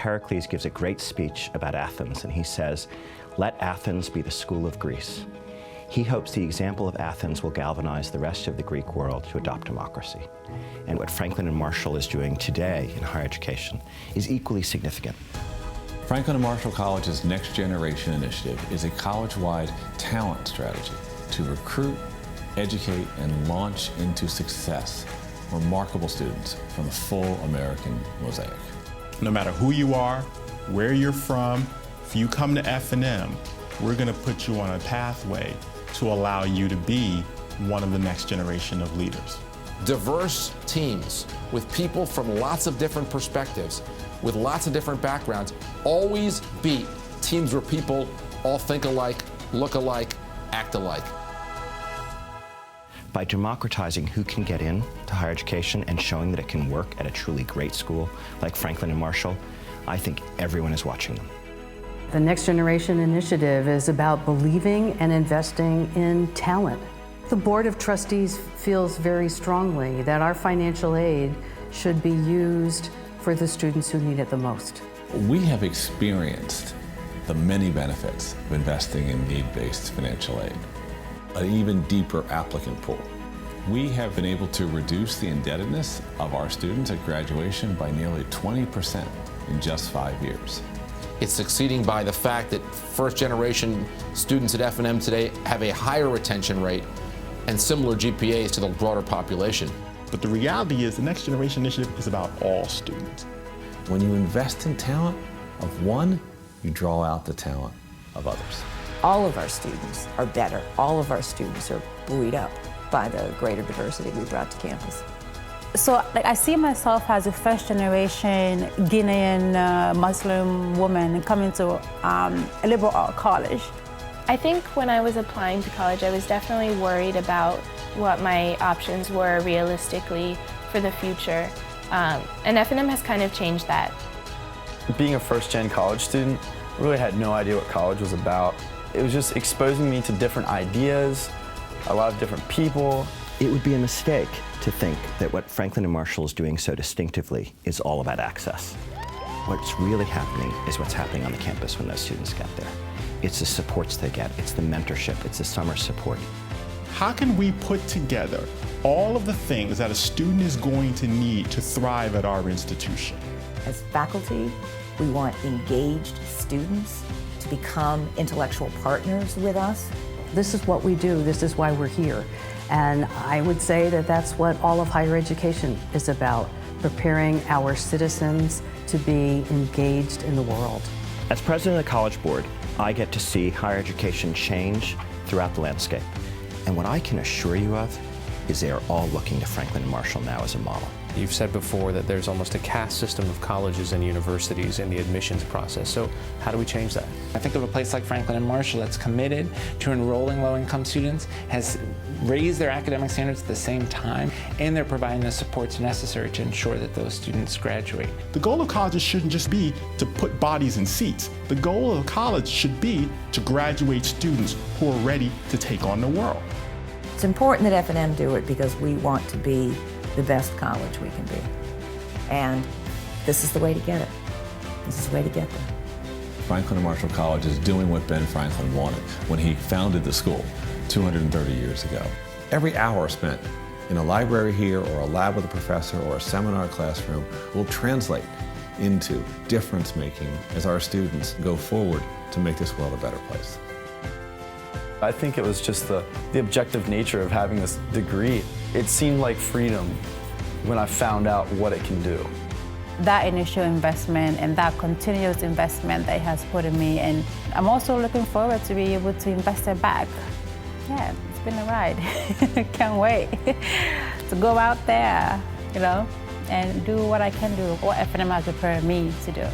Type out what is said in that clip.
Pericles gives a great speech about Athens, and he says, "Let Athens be the school of Greece." He hopes the example of Athens will galvanize the rest of the Greek world to adopt democracy. And what Franklin and Marshall is doing today in higher education is equally significant. Franklin and Marshall College's Next Generation Initiative is a college-wide talent strategy to recruit, educate, and launch into success remarkable students from the full American mosaic. No matter who you are, where you're from, if you come to F&M, we're going to put you on a pathway to allow you to be one of the next generation of leaders. Diverse teams with people from lots of different perspectives, with lots of different backgrounds, always beat teams where people all think alike, look alike, act alike. By democratizing who can get in to higher education and showing that it can work at a truly great school like Franklin and Marshall, I think everyone is watching them. The Next Generation Initiative is about believing and investing in talent. The Board of Trustees feels very strongly that our financial aid should be used for the students who need it the most. We have experienced the many benefits of investing in need-based financial aid, an even deeper applicant pool. We have been able to reduce the indebtedness of our students at graduation by nearly 20% in just 5 years. It's succeeding by the fact that first-generation students at F&M today have a higher retention rate and similar GPAs to the broader population. But the reality is the Next Generation Initiative is about all students. When you invest in talent of one, you draw out the talent of others. All of our students are better. All of our students are buoyed up by the greater diversity we brought to campus. So I see myself as a first-generation Guinean Muslim woman coming to a liberal art college. I think when I was applying to college, I was definitely worried about what my options were realistically for the future. And F&M has kind of changed that. Being a first-gen college student, I really had no idea what college was about. It was just exposing me to different ideas, a lot of different people. It would be a mistake to think that what Franklin and Marshall is doing so distinctively is all about access. What's really happening is what's happening on the campus when those students get there. It's the supports they get, it's the mentorship, it's the summer support. How can we put together all of the things that a student is going to need to thrive at our institution? As faculty, we want engaged students to become intellectual partners with us. This is what we do, this is why we're here. And I would say that that's what all of higher education is about, preparing our citizens to be engaged in the world. As president of the College Board, I get to see higher education change throughout the landscape. And what I can assure you of is they are all looking to Franklin and Marshall now as a model. You've said before that there's almost a caste system of colleges and universities in the admissions process. So how do we change that? I think of a place like Franklin and Marshall that's committed to enrolling low-income students, has raised their academic standards at the same time, and they're providing the supports necessary to ensure that those students graduate. The goal of colleges shouldn't just be to put bodies in seats. The goal of college should be to graduate students who are ready to take on the world. It's important that F&M do it because we want to be the best college we can be. And this is the way to get it. This is the way to get there. Franklin and Marshall College is doing what Ben Franklin wanted when he founded the school 230 years ago. Every hour spent in a library here or a lab with a professor or a seminar classroom will translate into difference making as our students go forward to make this world a better place. I think it was just the objective nature of having this degree. It seemed like freedom when I found out what it can do. That initial investment and that continuous investment that it has put in me, and I'm also looking forward to be able to invest it back. Yeah, it's been a ride. Can't wait to go out there, and do what I can do, what F&M has prepared me to do.